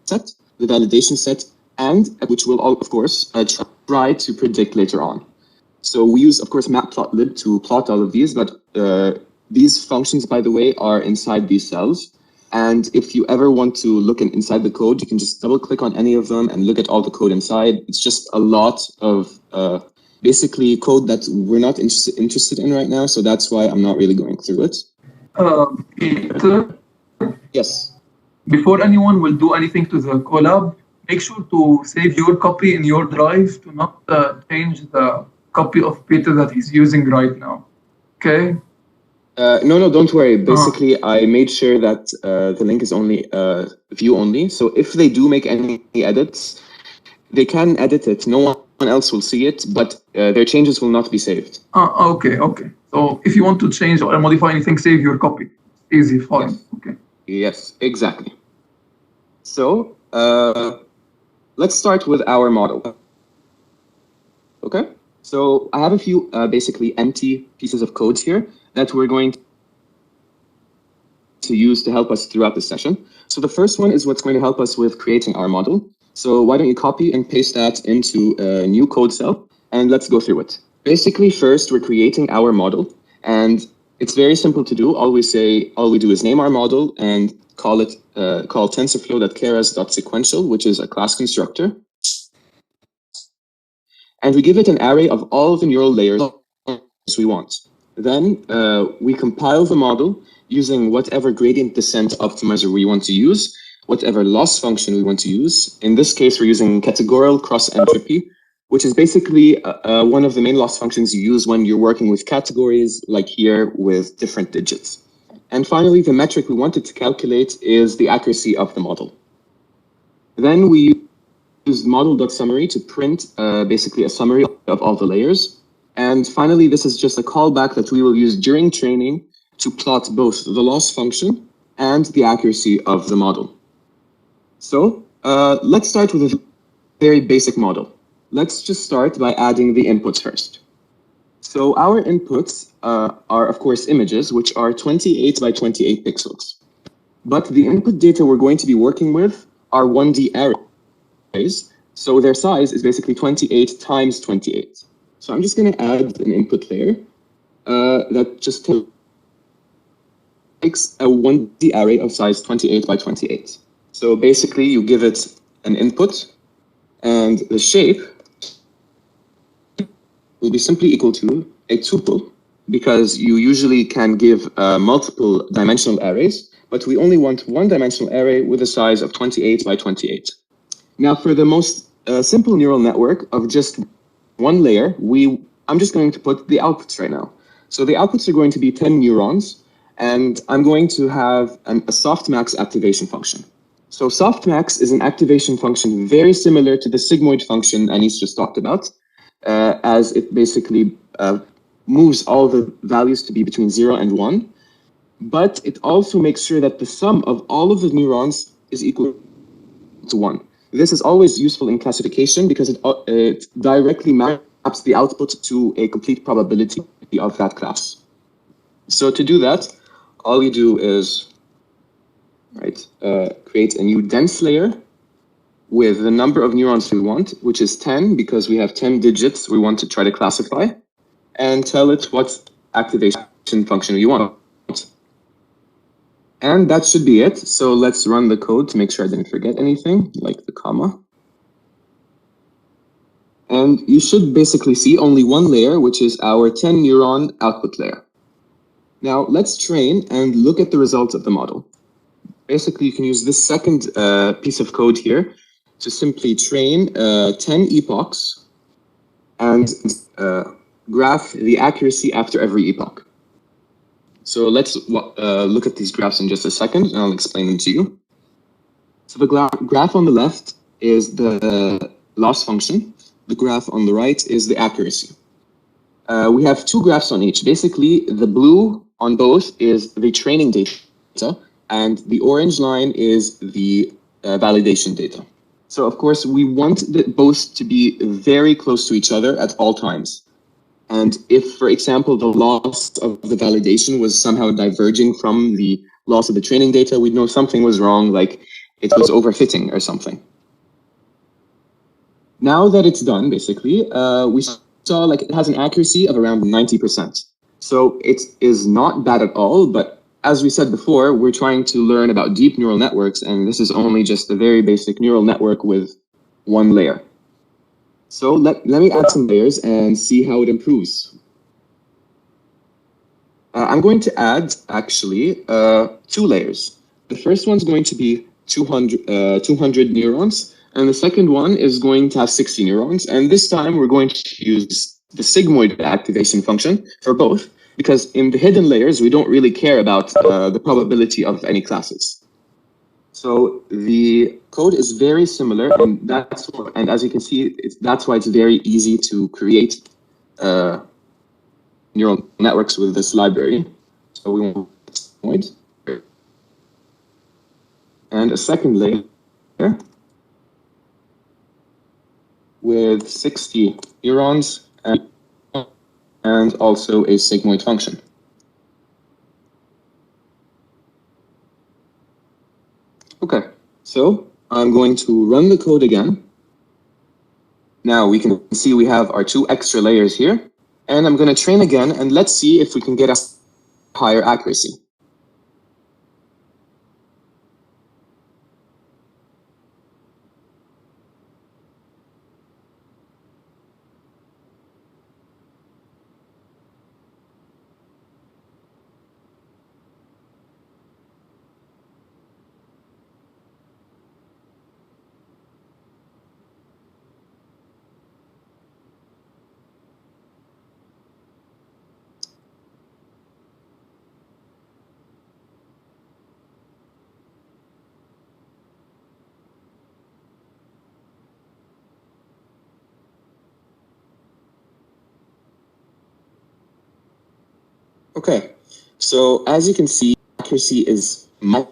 set, the validation set, and which will all, of course, try to predict later on. So we use, of course, matplotlib to plot all of these, but these functions, by the way, are inside these cells. And if you ever want to look inside the code, you can just double click on any of them and look at all the code inside. It's just a lot of basically code that we're not interested in right now, so that's why I'm not really going through it. Peter, Yes. before anyone will do anything to the collab, make sure to save your copy in your drive to not change the copy of Peter that he's using right now. Okay? No, don't worry. Basically, I made sure that the link is only view only. So if they do make any edits, they can edit it. No one else will see it, but their changes will not be saved. Okay. So if you want to change or modify anything, save your copy. Easy, fine. Yes. Okay. Yes, exactly. So let's start with our model. Okay. So I have a few basically empty pieces of code here that we're going to use to help us throughout the session. So the first one is what's going to help us with creating our model. So why don't you copy and paste that into a new code cell, and let's go through it. Basically, first we're creating our model, and it's very simple to do. All we do is name our model and call tensorflow.keras.sequential, which is a class constructor. And we give it an array of all the neural layers we want. Then we compile the model using whatever gradient descent optimizer we want to use, whatever loss function we want to use. In this case, we're using categorical cross entropy, which is basically one of the main loss functions you use when you're working with categories, like here with different digits. And finally, the metric we wanted to calculate is the accuracy of the model. Then we use model.summary to print basically a summary of all the layers. And finally, this is just a callback that we will use during training to plot both the loss function and the accuracy of the model. So let's start with a very basic model. Let's just start by adding the inputs first. So our inputs are, of course, images, which are 28 by 28 pixels. But the input data we're going to be working with are 1D arrays. So their size is basically 28 times 28. So I'm just going to add an input layer that just takes a 1D array of size 28 by 28. So basically, you give it an input, and the shape will be simply equal to a tuple, because you usually can give multiple dimensional arrays, but we only want one dimensional array with a size of 28 by 28. Now, for the most simple neural network of just one layer, I'm just going to put the outputs right now. So the outputs are going to be 10 neurons, and I'm going to have a softmax activation function. So softmax is an activation function very similar to the sigmoid function Anis just talked about, as it basically moves all the values to be between 0 and 1. But it also makes sure that the sum of all of the neurons is equal to 1. This is always useful in classification because it directly maps the output to a complete probability of that class. So to do that, all you do is create a new dense layer with the number of neurons we want, which is 10, because we have 10 digits we want to try to classify, and tell it what activation function we want. And that should be it. So let's run the code to make sure I didn't forget anything, like the comma. And you should basically see only one layer, which is our 10 neuron output layer. Now let's train and look at the results of the model. Basically, you can use this second piece of code here to simply train 10 epochs and graph the accuracy after every epoch. So let's look at these graphs in just a second, and I'll explain them to you. So the graph on the left is the loss function. The graph on the right is the accuracy. We have two graphs on each. Basically, the blue on both is the training data, and the orange line is the validation data. So of course, we want both to be very close to each other at all times. And if, for example, the loss of the validation was somehow diverging from the loss of the training data, we'd know something was wrong, like it was overfitting or something. Now that it's done, basically, we saw like it has an accuracy of around 90%. So it is not bad at all, but as we said before, we're trying to learn about deep neural networks, and this is only just a very basic neural network with one layer. So let me add some layers and see how it improves. I'm going to add, actually, 2 layers. The first one's going to be 200 neurons, and the second one is going to have 60 neurons. And this time we're going to use the sigmoid activation function for both, because in the hidden layers, we don't really care about the probability of any classes. So the code is very similar, and as you can see, that's why it's very easy to create neural networks with this library. So we want sigmoid and a second layer with 60 neurons and also a sigmoid function. Okay, so I'm going to run the code again. Now we can see we have our 2 extra layers here, and I'm going to train again, and let's see if we can get a higher accuracy. Okay, so as you can see, accuracy is much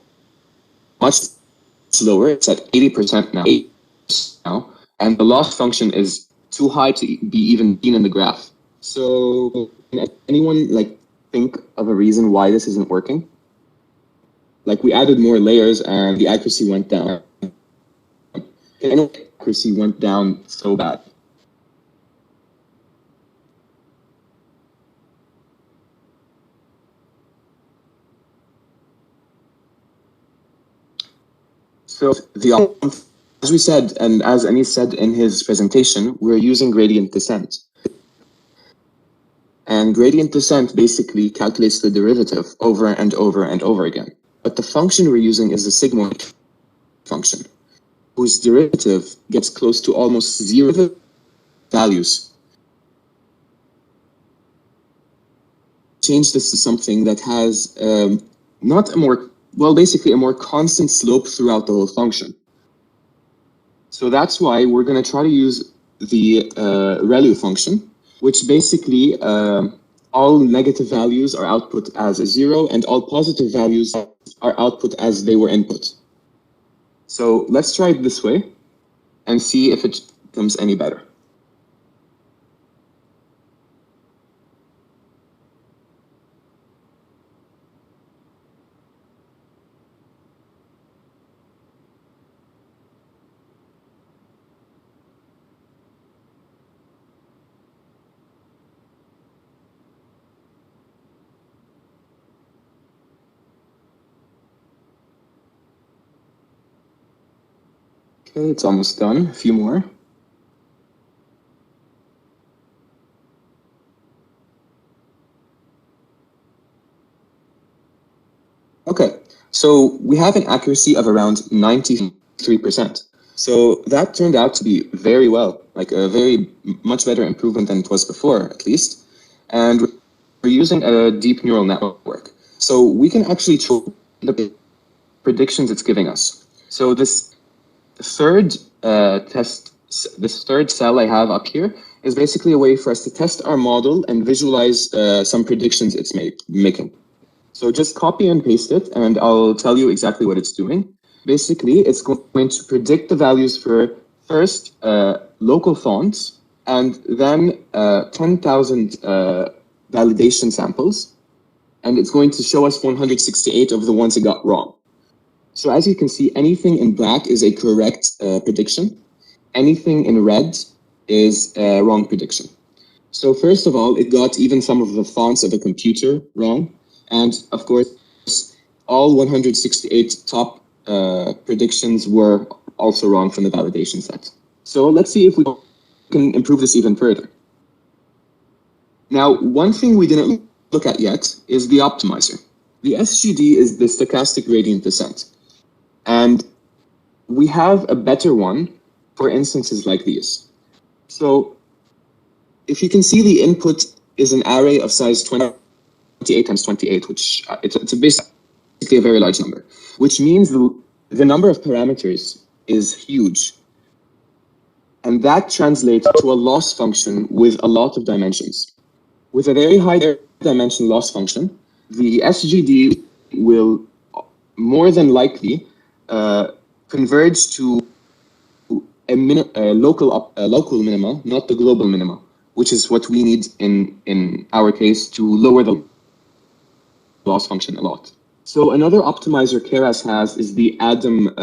slower. It's at 80% now, and the loss function is too high to be even seen in the graph. So can anyone think of a reason why this isn't working? Like, we added more layers and the accuracy went down. Accuracy went down so bad. So as we said, and as Anis said in his presentation, we're using gradient descent. And gradient descent basically calculates the derivative over and over and over again. But the function we're using is the sigmoid function, whose derivative gets close to almost 0 values. Change this to something that has basically a more constant slope throughout the whole function. So that's why we're going to try to use the LAU function, which basically all negative values are output as a 0 and all positive values are output as they were input. So let's try it this way and see if it becomes any better. Okay, it's almost done. A few more. Okay, so we have an accuracy of around 93%. So that turned out to be very well, like a very much better improvement than it was before, at least. And we're using a deep neural network. So we can actually track the predictions it's giving us. So this third this third cell I have up here is basically a way for us to test our model and visualize some predictions it's making. So just copy and paste it, and I'll tell you exactly what it's doing. Basically, it's going to predict the values for first local fonts, and then 10,000 validation samples, and it's going to show us 168 of the ones it got wrong. So as you can see, anything in black is a correct prediction. Anything in red is a wrong prediction. So first of all, it got even some of the fonts of a computer wrong. And of course, all 168 top predictions were also wrong from the validation set. So let's see if we can improve this even further. Now, one thing we didn't look at yet is the optimizer. The SGD is the stochastic gradient descent. And we have a better one for instances like these. So if you can see, the input is an array of size 28 times 28, which it's basically a very large number, which means the number of parameters is huge. And that translates to a loss function with a lot of dimensions. With a very high dimension loss function, the SGD will more than likely converge to a local minima, not the global minima, which is what we need in our case to lower the loss function a lot. So another optimizer Keras has is the Adam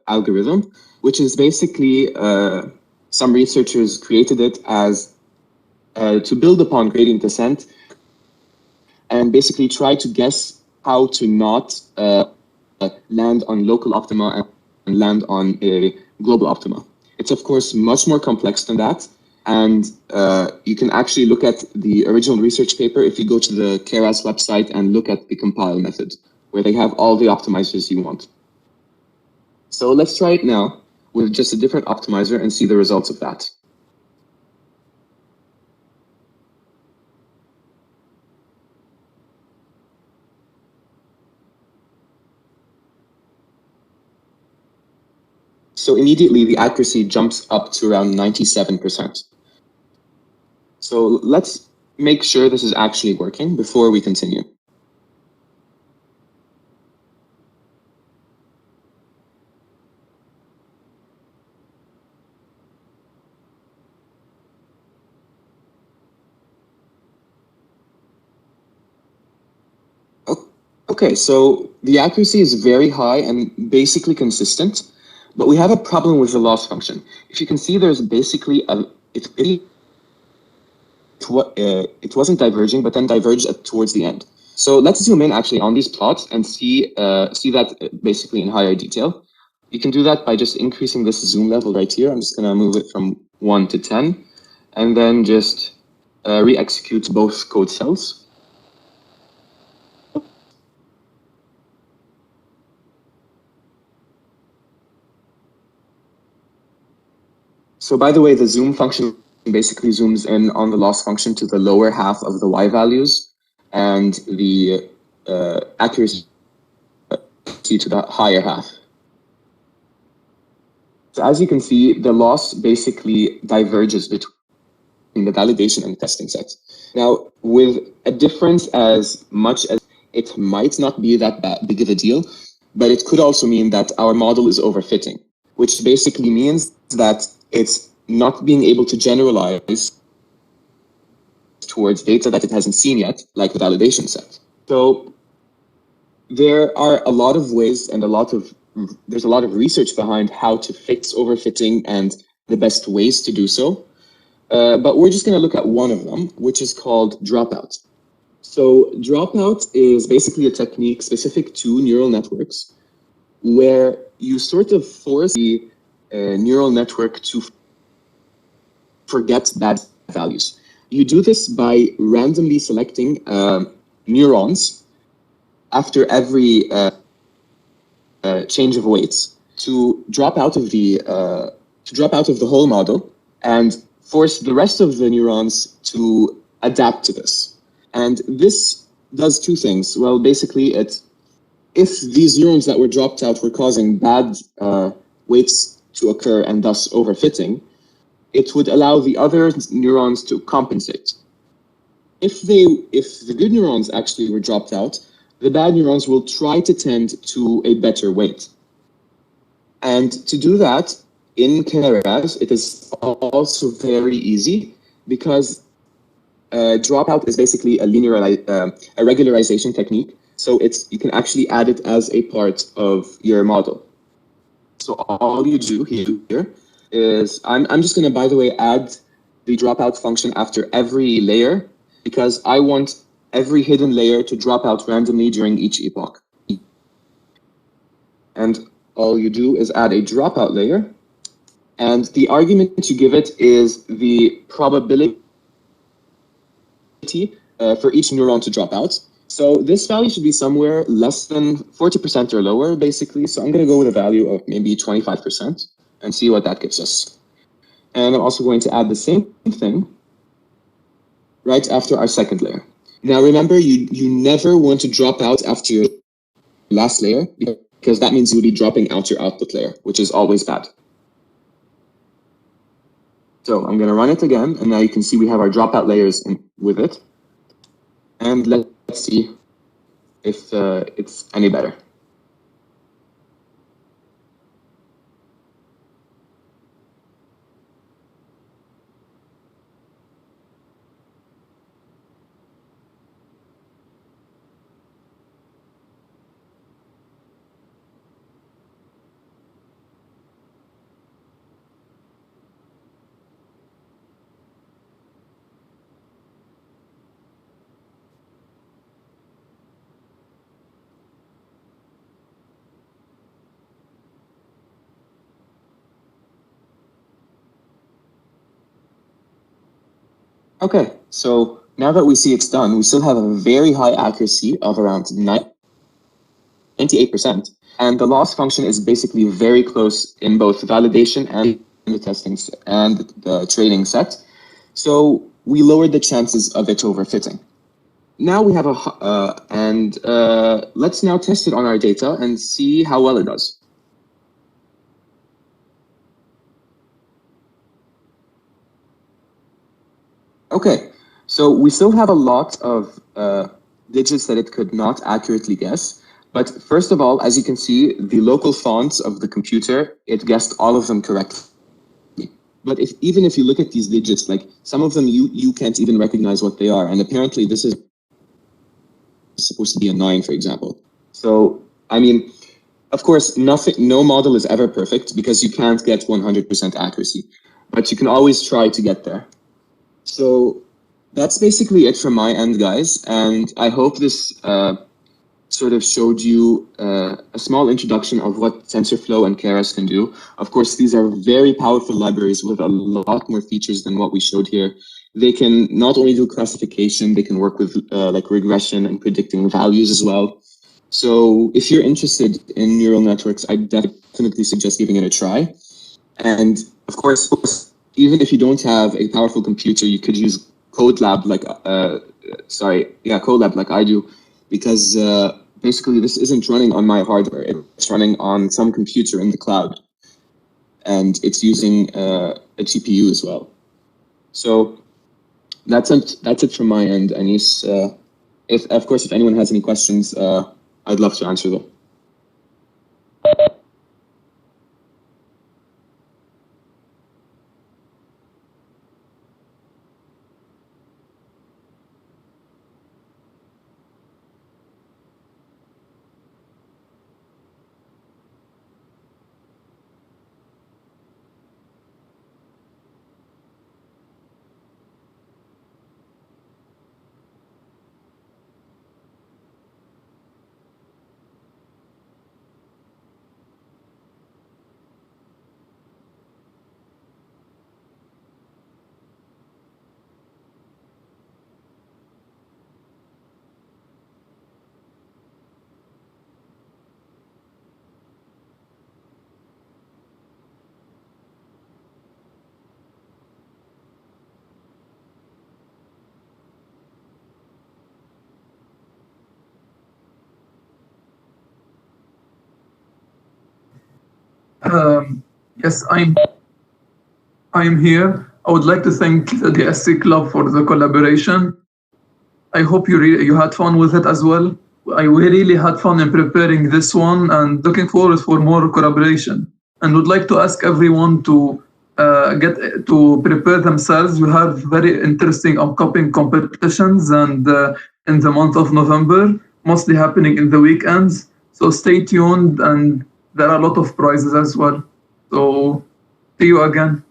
algorithm, which is basically some researchers created it as to build upon gradient descent and basically try to guess how to not land on local optima and land on a global optima. It's of course much more complex than that, and you can actually look at the original research paper if you go to the Keras website and look at the compile method, where they have all the optimizers you want. So let's try it now with just a different optimizer and see the results of that. So immediately the accuracy jumps up to around 97%. So let's make sure this is actually working before we continue. Okay, so the accuracy is very high and basically consistent, but we have a problem with the loss function. If you can see, there's basically it wasn't diverging, but then diverged towards the end. So let's zoom in actually on these plots and see that basically in higher detail. You can do that by just increasing this zoom level right here. I'm just gonna move it from 1 to 10, and then just re-execute both code cells. So by the way, the zoom function basically zooms in on the loss function to the lower half of the y values, and the accuracy to the higher half. So as you can see, the loss basically diverges between the validation and testing set. Now, with a difference as much as it might not be that big of a deal, but it could also mean that our model is overfitting, which basically means that it's not being able to generalize towards data that it hasn't seen yet, like the validation set. So there are a lot of ways and there's a lot of research behind how to fix overfitting and the best ways to do so. But we're just going to look at one of them, which is called dropout. So dropout is basically a technique specific to neural networks where you sort of force the neural network to forget bad values. You do this by randomly selecting neurons after every change of weights to drop out of the whole model and force the rest of the neurons to adapt to this. And this does two things. Well, basically, if these neurons that were dropped out were causing bad weights to occur and thus overfitting, it would allow the other neurons to compensate. If the good neurons actually were dropped out, the bad neurons will try to tend to a better weight. And to do that in Keras, it is also very easy because dropout is basically a regularization technique. So you can actually add it as a part of your model. So all you do here is, I'm just going to, by the way, add the dropout function after every layer because I want every hidden layer to drop out randomly during each epoch. And all you do is add a dropout layer. And the argument you give it is the probability for each neuron to drop out. So this value should be somewhere less than 40% or lower, basically. So I'm going to go with a value of maybe 25% and see what that gives us. And I'm also going to add the same thing right after our second layer. Now, remember, you never want to drop out after your last layer, because that means you'll be dropping out your output layer, which is always bad. So I'm going to run it again, and now you can see we have our dropout layers with it. And let's see if it's any better. Okay, so now that we see it's done, we still have a very high accuracy of around 98%. And the loss function is basically very close in both validation and the testing and the training set. So we lowered the chances of it overfitting. Now we have let's now test it on our data and see how well it does. Okay, so we still have a lot of digits that it could not accurately guess. But first of all, as you can see, the local fonts of the computer, it guessed all of them correctly. But even if you look at these digits, like some of them you can't even recognize what they are. And apparently this is supposed to be a 9, for example. So, I mean, of course, no model is ever perfect because you can't get 100% accuracy. But you can always try to get there. So that's basically it from my end, guys. And I hope this sort of showed you a small introduction of what TensorFlow and Keras can do. Of course, these are very powerful libraries with a lot more features than what we showed here. They can not only do classification, they can work with like regression and predicting values as well. So if you're interested in neural networks, I definitely suggest giving it a try. And of course, even if you don't have a powerful computer, you could use CodeLab like CodeLab like I do, because basically this isn't running on my hardware; it's running on some computer in the cloud, and it's using a GPU as well. So that's it from my end, Anis. If anyone has any questions, I'd love to answer them. Yes, I'm here. I would like to thank the DSC Club for the collaboration. I hope you had fun with it as well. I really had fun in preparing this one and looking forward for more collaboration. And would like to ask everyone to get to prepare themselves. We have very interesting upcoming competitions and in the month of November, mostly happening in the weekends. So stay tuned, and there are a lot of prizes as well. So see you again.